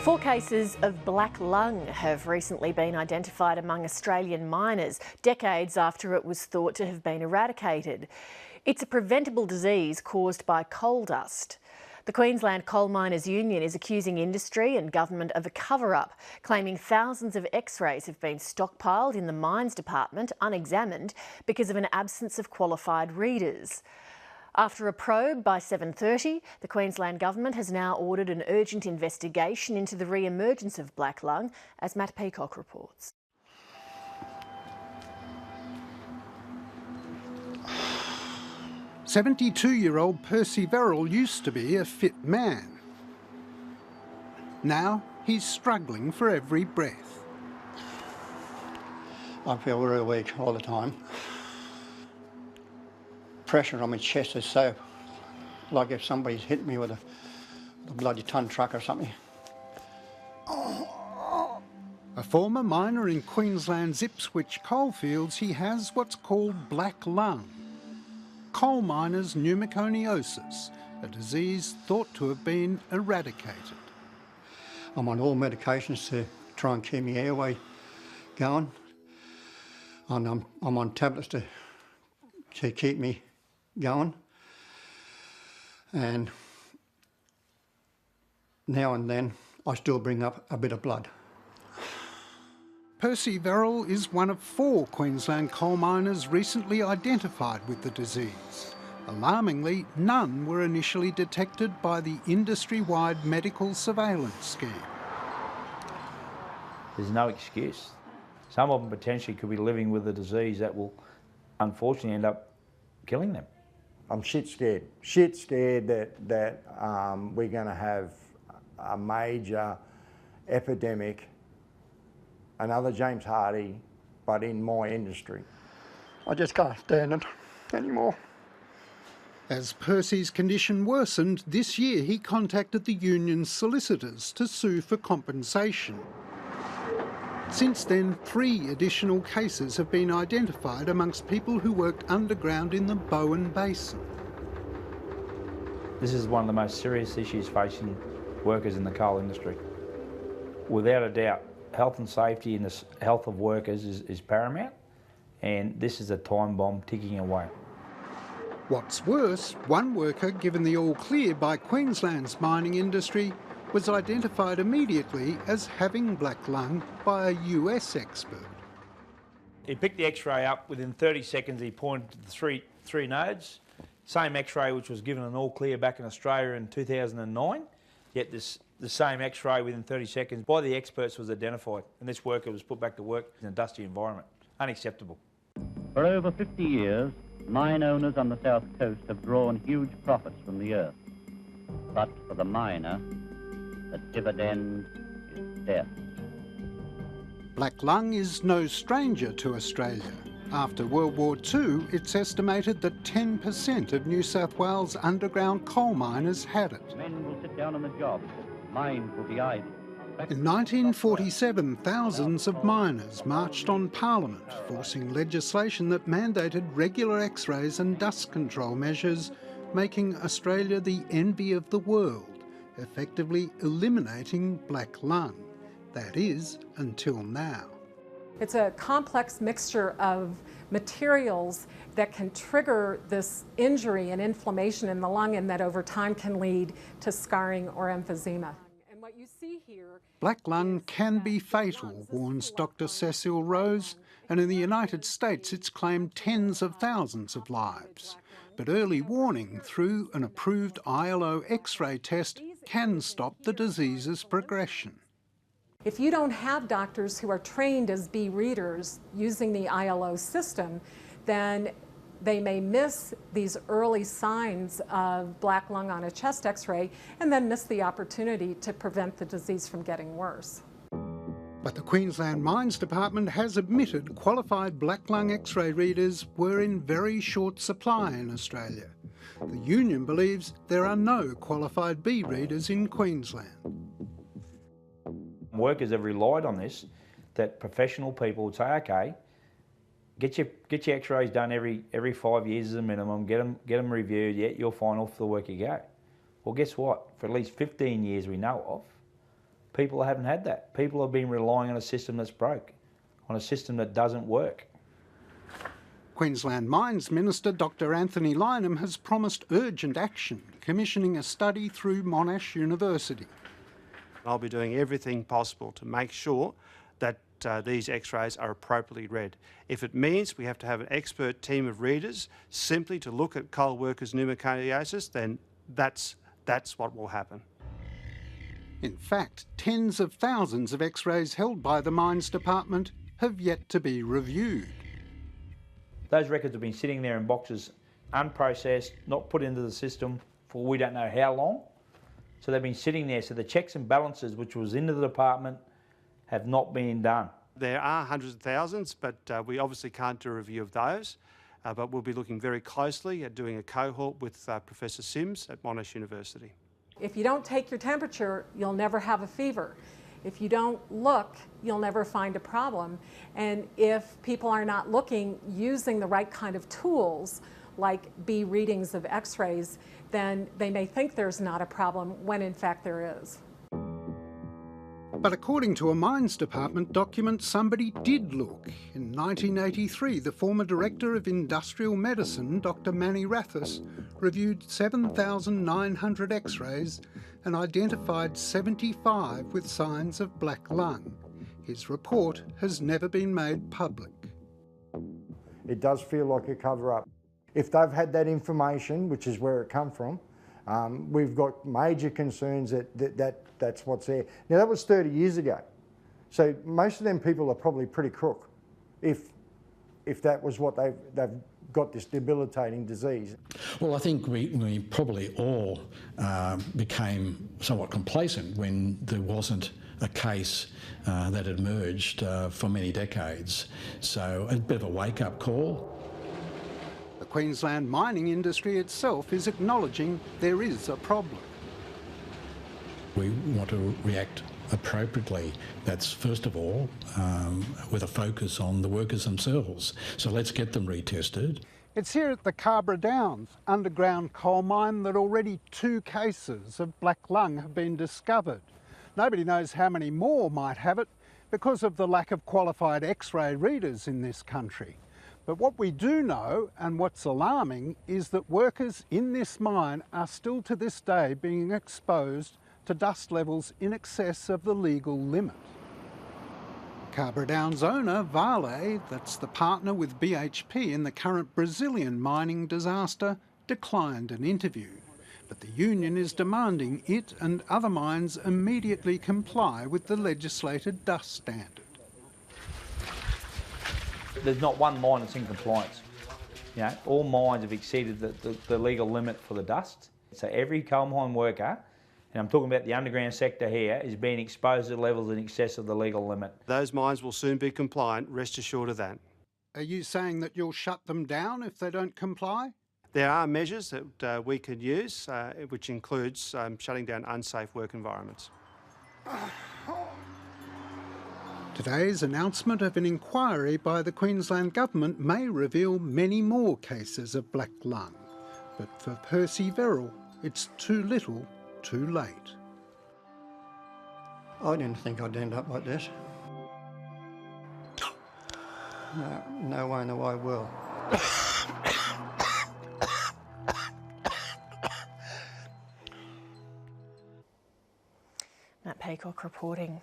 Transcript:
4 cases of black lung have recently been identified among Australian miners, decades after it was thought to have been eradicated. It's a preventable disease caused by coal dust. The Queensland Coal Miners Union is accusing industry and government of a cover-up, claiming thousands of x-rays have been stockpiled in the mines department unexamined because of an absence of qualified readers. After a probe by 7:30, the Queensland Government has now ordered an urgent investigation into the re-emergence of black lung, as Matt Peacock reports. "72-year-old Percy VERRAL used to be a fit man. Now he's struggling for every breath. I feel really weak all the time. Pressure on my chest is so, like if somebody's hit me with a bloody ton truck or something. A former miner in Queensland's Ipswich coalfields, he has what's called black lung. Coal miners' pneumoconiosis, a disease thought to have been eradicated. I'm on all medications to try and keep my airway going, and I'm on tablets to keep me going, and now and then I still bring up a bit of blood. Percy VERRAL is one of 4 Queensland coal miners recently identified with the disease. Alarmingly, none were initially detected by the industry-wide medical surveillance scheme. There's no excuse. Some of them potentially could be living with a disease that will unfortunately end up killing them. I'm shit scared that we're going to have a major epidemic, another James Hardy, but in my industry. I just can't stand it anymore. As Percy's condition worsened, this year he contacted the union's solicitors to sue for compensation. Since then, 3 additional cases have been identified amongst people who worked underground in the Bowen Basin. This is one of the most serious issues facing workers in the coal industry. Without a doubt, health and safety and the health of workers is paramount, and this is a time bomb ticking away. What's worse, one worker given the all-clear by Queensland's mining industry was identified immediately as having black lung by a US expert. He picked the x-ray up. Within 30 seconds he pointed to the three nodes. Same x-ray which was given an all-clear back in Australia in 2009, yet the same x-ray within 30 seconds by the experts was identified, and this worker was put back to work in a dusty environment. Unacceptable. For over 50 years, mine owners on the south coast have drawn huge profits from the earth. But for the miner, the dividend is death. Black lung is no stranger to Australia. After World War II, it's estimated that 10% of New South Wales underground coal miners had it. Men will sit down on the job, mines will be idle. In 1947, thousands of miners marched on Parliament, forcing legislation that mandated regular x-rays and dust control measures, making Australia the envy of the world, effectively eliminating black lung. That is, until now. It's a complex mixture of materials that can trigger this injury and inflammation in the lung, and that over time can lead to scarring or emphysema. And what you see here, black lung can be fatal, warns Dr. Cecile Rose, and in the United States it's claimed tens of thousands of lives. But early warning through an approved ILO X-ray test can stop the disease's progression. if you don't have doctors who are trained as B readers using the ILO system, then they may miss these early signs of black lung on a chest x-ray and then miss the opportunity to prevent the disease from getting worse. But the Queensland Mines Department has admitted qualified black lung x-ray readers were in very short supply in Australia. The union believes there are no qualified B readers in Queensland. Workers have relied on this, that professional people would say, okay, get your x-rays done every 5 years as a minimum, get them reviewed, yeah, you're fine, off the work you go. Well, guess what? For at least 15 years we know of, people haven't had that. People have been relying on a system that's broke, on a system that doesn't work. Queensland Mines Minister Dr Anthony LYNHAM has promised urgent action, commissioning a study through Monash University. I'll be doing everything possible to make sure that these x-rays are appropriately read. If it means we have to have an expert team of readers simply to look at coal workers' pneumoconiosis, then that's what will happen. In fact, tens of thousands of x-rays held by the Mines Department have yet to be reviewed. Those records have been sitting there in boxes, unprocessed, not put into the system for we don't know how long. So they've been sitting there, so the checks and balances which was into the department have not been done. There are hundreds of thousands, but we obviously can't do a review of those. But we'll be looking very closely at doing a cohort with Professor Sims at Monash University. If you don't take your temperature, you'll never have a fever. If you don't look, you'll never find a problem. And if people are not looking, using the right kind of tools, like B readings of x-rays, then they may think there's not a problem when in fact there is. But according to a Mines Department document, somebody did look. In 1983, the former Director of Industrial Medicine, Dr Manny Rathis, reviewed 7,900 x-rays and identified 75 with signs of black lung. His report has never been made public. It does feel like a cover-up. If they've had that information, which is where it come from, we've got major concerns that's what's there. Now that was 30 years ago, so most of them people are probably pretty crook if that was what they've got, this debilitating disease. Well, I think we probably all became somewhat complacent when there wasn't a case that emerged for many decades. So a bit of a wake-up call. The Queensland mining industry itself is acknowledging there is a problem. We want to react appropriately. That's first of all with a focus on the workers themselves. So let's get them retested. It's here at the Cabra Downs underground coal mine that already 2 cases of black lung have been discovered. Nobody knows how many more might have it because of the lack of qualified x-ray readers in this country. But what we do know, and what's alarming, is that workers in this mine are still to this day being exposed to dust levels in excess of the legal limit. Cabra Downs owner, VERRAL, that's the partner with BHP in the current Brazilian mining disaster, declined an interview. But the union is demanding it and other mines immediately comply with the legislated dust standard. There's not one mine that's in compliance. You know, all mines have exceeded the legal limit for the dust. So every coal mine worker, and I'm talking about the underground sector here, is being exposed to levels in excess of the legal limit. Those mines will soon be compliant, rest assured of that. Are you saying that you'll shut them down if they don't comply? There are measures that we could use, which includes shutting down unsafe work environments. Today's announcement of an inquiry by the Queensland Government may reveal many more cases of black lung. But for PERCY VERRAL, it's too little, too late. I didn't think I'd end up like this. No way, no I will. Matt Peacock reporting.